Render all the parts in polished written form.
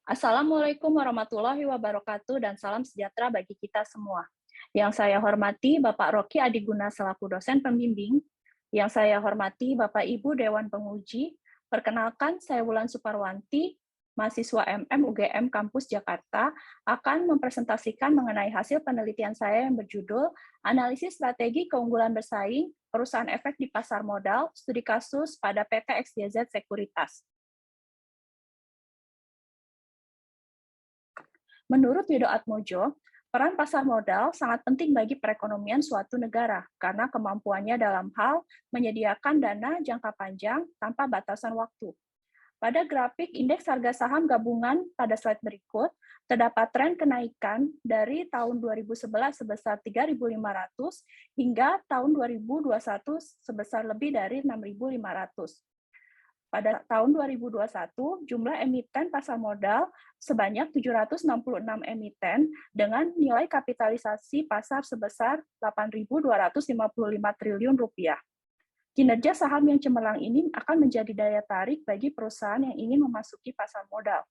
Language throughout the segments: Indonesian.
Assalamualaikum warahmatullahi wabarakatuh dan salam sejahtera bagi kita semua. Yang saya hormati Bapak Rocky Adiguna selaku dosen pembimbing, yang saya hormati Bapak Ibu Dewan Penguji, perkenalkan saya Wulan Suparwanti, mahasiswa MM UGM Kampus Jakarta, akan mempresentasikan mengenai hasil penelitian saya yang berjudul Analisis Strategi Keunggulan Bersaing Perusahaan Efek di Pasar Modal, Studi Kasus pada PT XYZ Sekuritas. Menurut Wido Atmojo, peran pasar modal sangat penting bagi perekonomian suatu negara karena kemampuannya dalam hal menyediakan dana jangka panjang tanpa batasan waktu. Pada grafik indeks harga saham gabungan pada slide berikut, terdapat tren kenaikan dari tahun 2011 sebesar 3.500 hingga tahun 2021 sebesar lebih dari 6.500. Pada tahun 2021, jumlah emiten pasar modal sebanyak 766 emiten dengan nilai kapitalisasi pasar sebesar 8.255 triliun rupiah. Kinerja saham yang cemerlang ini akan menjadi daya tarik bagi perusahaan yang ingin memasuki pasar modal.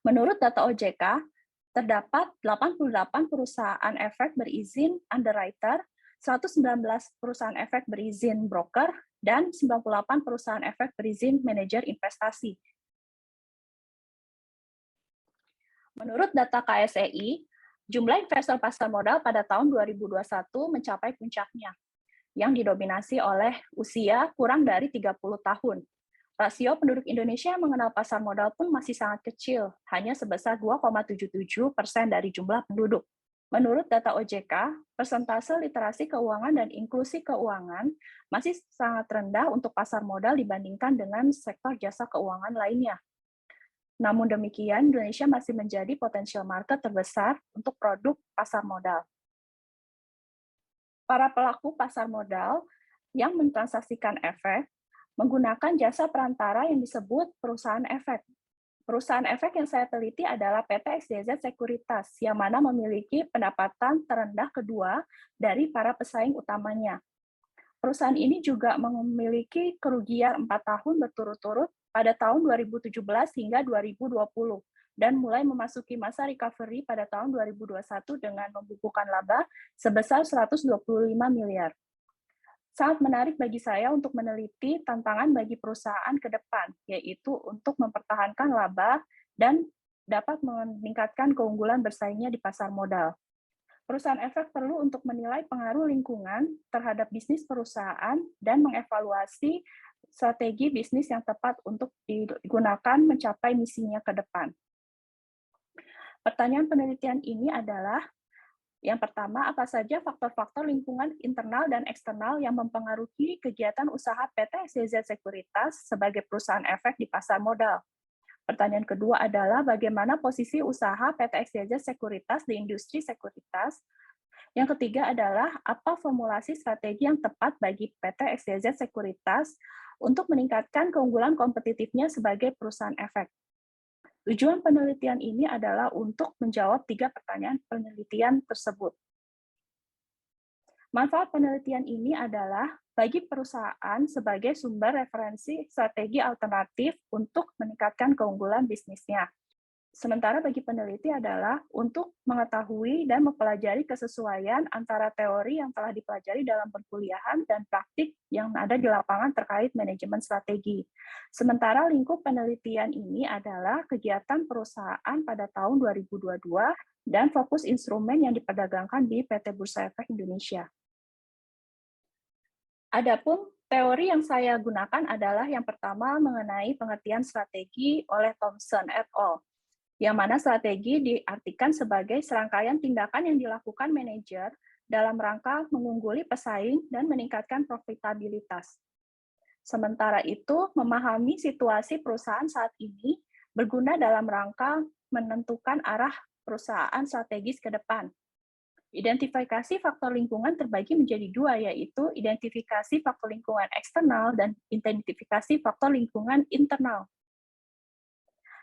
Menurut data OJK, terdapat 88 perusahaan efek berizin underwriter, 119 perusahaan efek berizin broker, dan 98 perusahaan efek berizin manajer investasi. Menurut data KSEI, jumlah investor pasar modal pada tahun 2021 mencapai puncaknya, yang didominasi oleh usia kurang dari 30 tahun. Rasio penduduk Indonesia yang mengenal pasar modal pun masih sangat kecil, hanya sebesar 2,77% dari jumlah penduduk. Menurut data OJK, persentase literasi keuangan dan inklusi keuangan masih sangat rendah untuk pasar modal dibandingkan dengan sektor jasa keuangan lainnya. Namun demikian, Indonesia masih menjadi potensial market terbesar untuk produk pasar modal. Para pelaku pasar modal yang mentransaksikan efek menggunakan jasa perantara yang disebut perusahaan efek. Perusahaan efek yang saya teliti adalah PT XYZ Sekuritas, yang mana memiliki pendapatan terendah kedua dari para pesaing utamanya. Perusahaan ini juga memiliki kerugian 4 tahun berturut-turut pada tahun 2017 hingga 2020, dan mulai memasuki masa recovery pada tahun 2021 dengan membukukan laba sebesar 125 miliar. Sangat menarik bagi saya untuk meneliti tantangan bagi perusahaan ke depan, yaitu untuk mempertahankan laba dan dapat meningkatkan keunggulan bersaingnya di pasar modal. Perusahaan efek perlu untuk menilai pengaruh lingkungan terhadap bisnis perusahaan dan mengevaluasi strategi bisnis yang tepat untuk digunakan mencapai misinya ke depan. Pertanyaan penelitian ini adalah, yang pertama, apa saja faktor-faktor lingkungan internal dan eksternal yang mempengaruhi kegiatan usaha PT XYZ Sekuritas sebagai perusahaan efek di pasar modal? Pertanyaan kedua adalah bagaimana posisi usaha PT XYZ Sekuritas di industri sekuritas? Yang ketiga adalah apa formulasi strategi yang tepat bagi PT XYZ Sekuritas untuk meningkatkan keunggulan kompetitifnya sebagai perusahaan efek? Tujuan penelitian ini adalah untuk menjawab 3 pertanyaan penelitian tersebut. Manfaat penelitian ini adalah bagi perusahaan sebagai sumber referensi strategi alternatif untuk meningkatkan keunggulan bisnisnya. Sementara bagi peneliti adalah untuk mengetahui dan mempelajari kesesuaian antara teori yang telah dipelajari dalam perkuliahan dan praktik yang ada di lapangan terkait manajemen strategi. Sementara lingkup penelitian ini adalah kegiatan perusahaan pada tahun 2022 dan fokus instrumen yang diperdagangkan di PT Bursa Efek Indonesia. Adapun teori yang saya gunakan adalah yang pertama mengenai pengertian strategi oleh Thompson et al., yang mana strategi diartikan sebagai serangkaian tindakan yang dilakukan manajer dalam rangka mengungguli pesaing dan meningkatkan profitabilitas. Sementara itu, memahami situasi perusahaan saat ini berguna dalam rangka menentukan arah perusahaan strategis ke depan. Identifikasi faktor lingkungan terbagi menjadi 2, yaitu identifikasi faktor lingkungan eksternal dan identifikasi faktor lingkungan internal.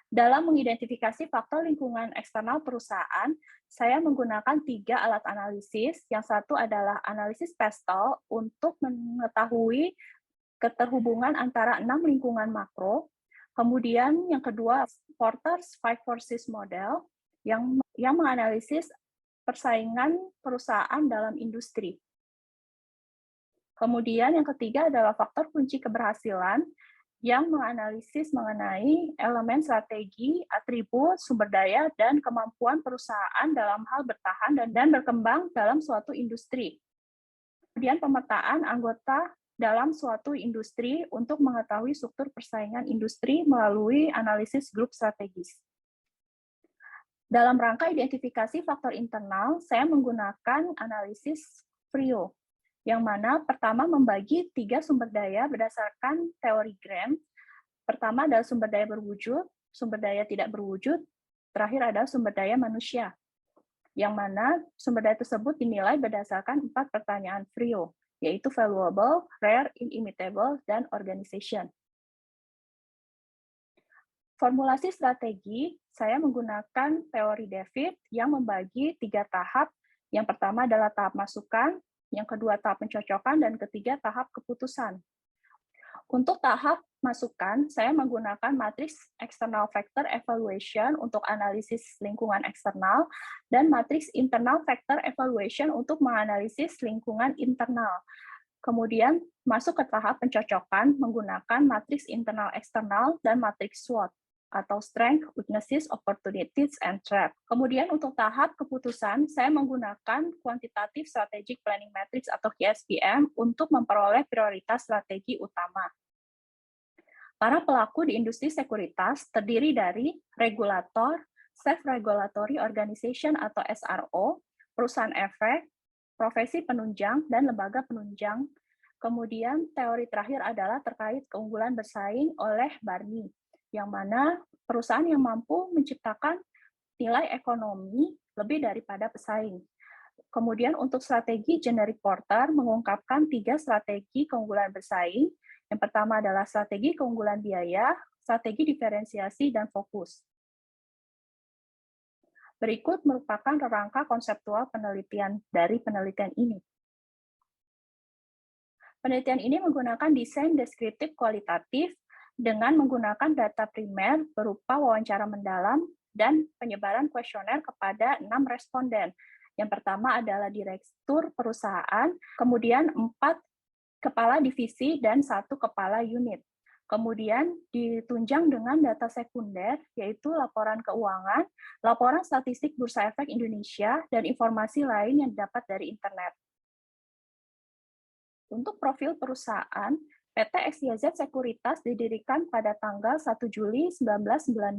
Dalam mengidentifikasi faktor lingkungan eksternal perusahaan, saya menggunakan 3 alat analisis. Yang satu adalah analisis PESTEL untuk mengetahui keterhubungan antara 6 lingkungan makro, Kemudian yang kedua, Porter's Five Forces Model yang menganalisis persaingan perusahaan dalam industri. Kemudian yang ketiga adalah faktor kunci keberhasilan yang menganalisis mengenai elemen strategi, atribut, sumber daya, dan kemampuan perusahaan dalam hal bertahan dan berkembang dalam suatu industri. Kemudian pemetaan anggota dalam suatu industri untuk mengetahui struktur persaingan industri melalui analisis grup strategis. Dalam rangka identifikasi faktor internal, saya menggunakan analisis FRIO, yang mana pertama membagi 3 sumber daya berdasarkan teori Graham. Pertama adalah sumber daya berwujud, sumber daya tidak berwujud, terakhir adalah sumber daya manusia, yang mana sumber daya tersebut dinilai berdasarkan 4 pertanyaan FRIO, yaitu valuable, rare, inimitable, dan organization. Formulasi strategi, saya menggunakan teori David yang membagi 3 tahap. Yang pertama adalah tahap masukan, yang kedua tahap pencocokan, dan ketiga tahap keputusan. Untuk tahap masukan, saya menggunakan matriks external factor evaluation untuk analisis lingkungan eksternal, dan matriks internal factor evaluation untuk menganalisis lingkungan internal. Kemudian masuk ke tahap pencocokan menggunakan matriks internal eksternal dan matriks SWOT atau Strength, Weaknesses, Opportunities, and Threat. Kemudian untuk tahap keputusan, saya menggunakan Quantitative Strategic Planning Matrix atau QSPM untuk memperoleh prioritas strategi utama. Para pelaku di industri sekuritas terdiri dari regulator, Self-Regulatory Organization atau SRO, perusahaan efek, profesi penunjang, dan lembaga penunjang. Kemudian teori terakhir adalah terkait keunggulan bersaing oleh Barney, yang mana perusahaan yang mampu menciptakan nilai ekonomi lebih daripada pesaing. Kemudian untuk strategi Generic Porter mengungkapkan 3 strategi keunggulan bersaing. Yang pertama adalah strategi keunggulan biaya, strategi diferensiasi, dan fokus. Berikut merupakan rangka konseptual penelitian dari penelitian ini. Penelitian ini menggunakan desain deskriptif kualitatif dengan menggunakan data primer berupa wawancara mendalam dan penyebaran kuesioner kepada 6 responden. Yang pertama adalah direktur perusahaan, kemudian 4 kepala divisi dan 1 kepala unit. Kemudian ditunjang dengan data sekunder, yaitu laporan keuangan, laporan statistik Bursa Efek Indonesia, dan informasi lain yang didapat dari internet. Untuk profil perusahaan, PT XYZ Sekuritas didirikan pada tanggal 1 Juli 1992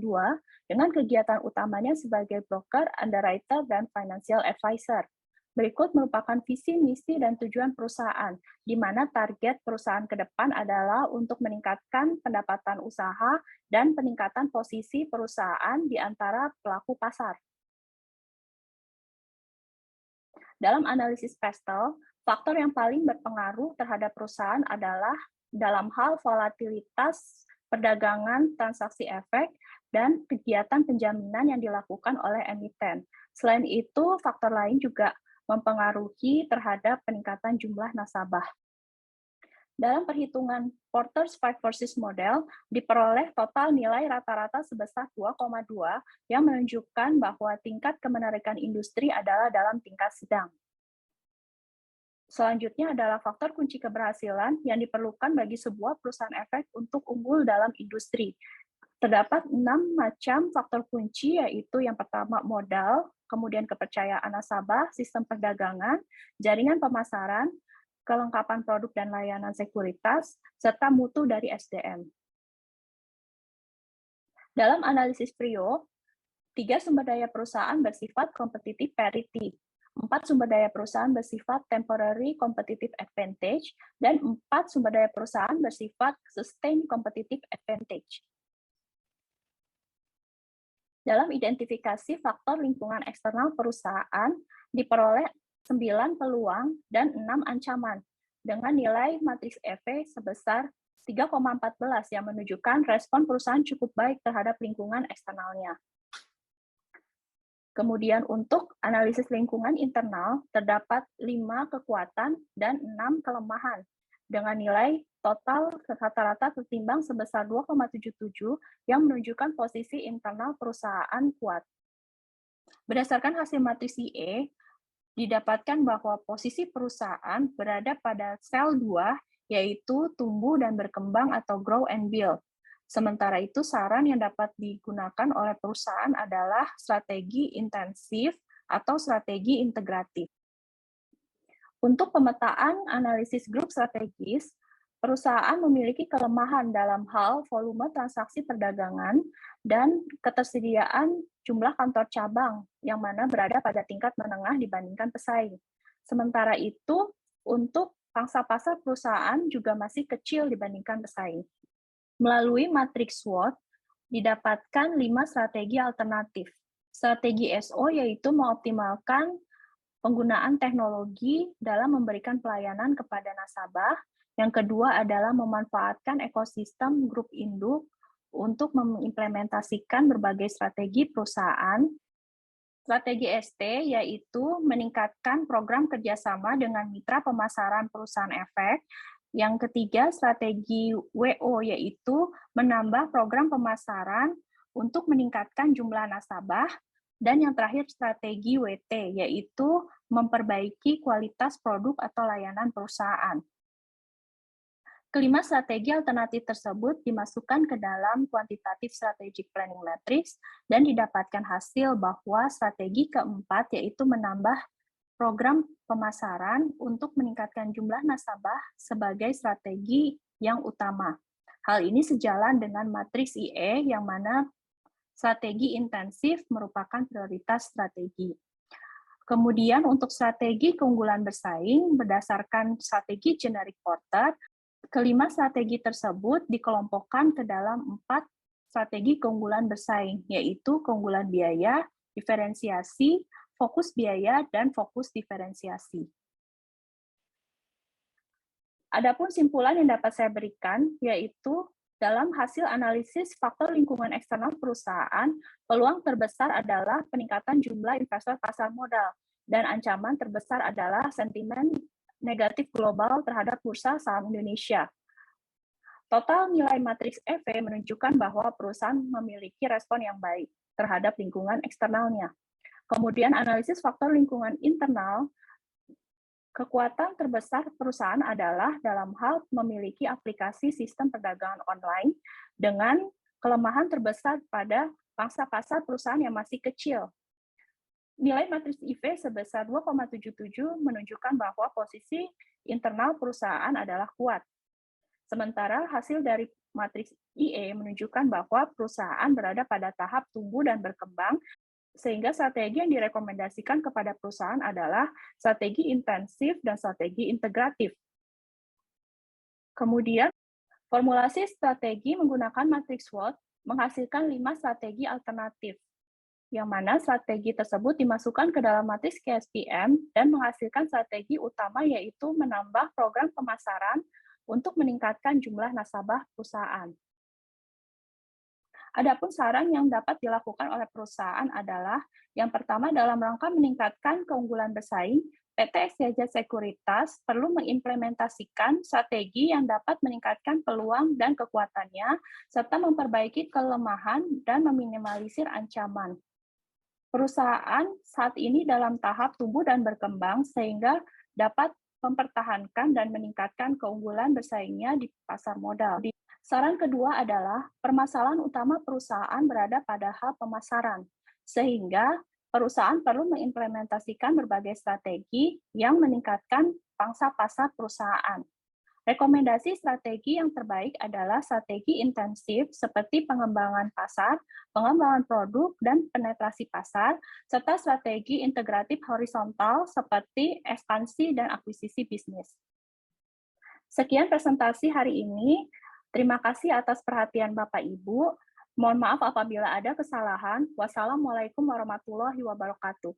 dengan kegiatan utamanya sebagai broker, underwriter, dan financial advisor. Berikut merupakan visi, misi, dan tujuan perusahaan, di mana target perusahaan ke depan adalah untuk meningkatkan pendapatan usaha dan peningkatan posisi perusahaan di antara pelaku pasar. Dalam analisis Pestel, faktor yang paling berpengaruh terhadap perusahaan adalah dalam hal volatilitas perdagangan transaksi efek dan kegiatan penjaminan yang dilakukan oleh emiten. Selain itu, faktor lain juga mempengaruhi terhadap peningkatan jumlah nasabah. Dalam perhitungan Porter's Five Forces Model, diperoleh total nilai rata-rata sebesar 2,2 yang menunjukkan bahwa tingkat kemenarikan industri adalah dalam tingkat sedang. Selanjutnya adalah faktor kunci keberhasilan yang diperlukan bagi sebuah perusahaan efek untuk unggul dalam industri. Terdapat 6 macam faktor kunci, yaitu yang pertama modal, kemudian kepercayaan nasabah, sistem perdagangan, jaringan pemasaran, kelengkapan produk dan layanan sekuritas, serta mutu dari SDM. Dalam analisis PRIO, 3 sumber daya perusahaan bersifat competitive parity, 4 sumber daya perusahaan bersifat temporary competitive advantage, dan 4 sumber daya perusahaan bersifat sustained competitive advantage. Dalam identifikasi faktor lingkungan eksternal perusahaan, diperoleh 9 peluang dan 6 ancaman, dengan nilai matriks EV sebesar 3,14 yang menunjukkan respon perusahaan cukup baik terhadap lingkungan eksternalnya. Kemudian untuk analisis lingkungan internal, terdapat 5 kekuatan dan 6 kelemahan, dengan nilai total rata-rata tertimbang sebesar 2,77 yang menunjukkan posisi internal perusahaan kuat. Berdasarkan hasil matriks IE, didapatkan bahwa posisi perusahaan berada pada sel 2, yaitu tumbuh dan berkembang atau grow and build. Sementara itu, saran yang dapat digunakan oleh perusahaan adalah strategi intensif atau strategi integratif. Untuk pemetaan analisis grup strategis, perusahaan memiliki kelemahan dalam hal volume transaksi perdagangan dan ketersediaan jumlah kantor cabang yang mana berada pada tingkat menengah dibandingkan pesaing. Sementara itu, untuk pangsa pasar perusahaan juga masih kecil dibandingkan pesaing. Melalui matriks SWOT, didapatkan 5 strategi alternatif. Strategi SO yaitu mengoptimalkan penggunaan teknologi dalam memberikan pelayanan kepada nasabah. Yang kedua adalah memanfaatkan ekosistem grup induk untuk mengimplementasikan berbagai strategi perusahaan. Strategi ST yaitu meningkatkan program kerjasama dengan mitra pemasaran perusahaan efek. Yang ketiga, strategi WO yaitu menambah program pemasaran untuk meningkatkan jumlah nasabah. Dan yang terakhir, strategi WT, yaitu memperbaiki kualitas produk atau layanan perusahaan. Kelima strategi alternatif tersebut dimasukkan ke dalam Quantitative Strategic Planning Matrix dan didapatkan hasil bahwa strategi keempat yaitu menambah program pemasaran untuk meningkatkan jumlah nasabah sebagai strategi yang utama. Hal ini sejalan dengan matriks IE yang mana strategi intensif merupakan prioritas strategi. Kemudian untuk strategi keunggulan bersaing berdasarkan strategi generic Porter, kelima strategi tersebut dikelompokkan ke dalam 4 strategi keunggulan bersaing, yaitu keunggulan biaya, diferensiasi, fokus biaya, dan fokus diferensiasi. Adapun simpulan yang dapat saya berikan, yaitu dalam hasil analisis faktor lingkungan eksternal perusahaan, peluang terbesar adalah peningkatan jumlah investor pasar modal, dan ancaman terbesar adalah sentimen negatif global terhadap bursa saham Indonesia. Total nilai matriks EV menunjukkan bahwa perusahaan memiliki respon yang baik terhadap lingkungan eksternalnya. Kemudian analisis faktor lingkungan internal, kekuatan terbesar perusahaan adalah dalam hal memiliki aplikasi sistem perdagangan online dengan kelemahan terbesar pada pangsa pasar perusahaan yang masih kecil. Nilai matriks IV sebesar 2,77 menunjukkan bahwa posisi internal perusahaan adalah kuat. Sementara hasil dari matriks IE menunjukkan bahwa perusahaan berada pada tahap tumbuh dan berkembang, sehingga strategi yang direkomendasikan kepada perusahaan adalah strategi intensif dan strategi integratif. Kemudian, formulasi strategi menggunakan matriks SWOT menghasilkan 5 strategi alternatif, yang mana strategi tersebut dimasukkan ke dalam matriks KSPM dan menghasilkan strategi utama yaitu menambah program pemasaran untuk meningkatkan jumlah nasabah perusahaan. Adapun saran yang dapat dilakukan oleh perusahaan adalah yang pertama dalam rangka meningkatkan keunggulan bersaing, PT XYZ Sekuritas perlu mengimplementasikan strategi yang dapat meningkatkan peluang dan kekuatannya, serta memperbaiki kelemahan dan meminimalisir ancaman. Perusahaan saat ini dalam tahap tumbuh dan berkembang sehingga dapat mempertahankan dan meningkatkan keunggulan bersaingnya di pasar modal. Saran kedua adalah permasalahan utama perusahaan berada pada hal pemasaran, sehingga perusahaan perlu mengimplementasikan berbagai strategi yang meningkatkan pangsa pasar perusahaan. Rekomendasi strategi yang terbaik adalah strategi intensif seperti pengembangan pasar, pengembangan produk, dan penetrasi pasar, serta strategi integratif horizontal seperti ekspansi dan akuisisi bisnis. Sekian presentasi hari ini. Terima kasih atas perhatian Bapak Ibu. Mohon maaf apabila ada kesalahan. Wassalamualaikum warahmatullahi wabarakatuh.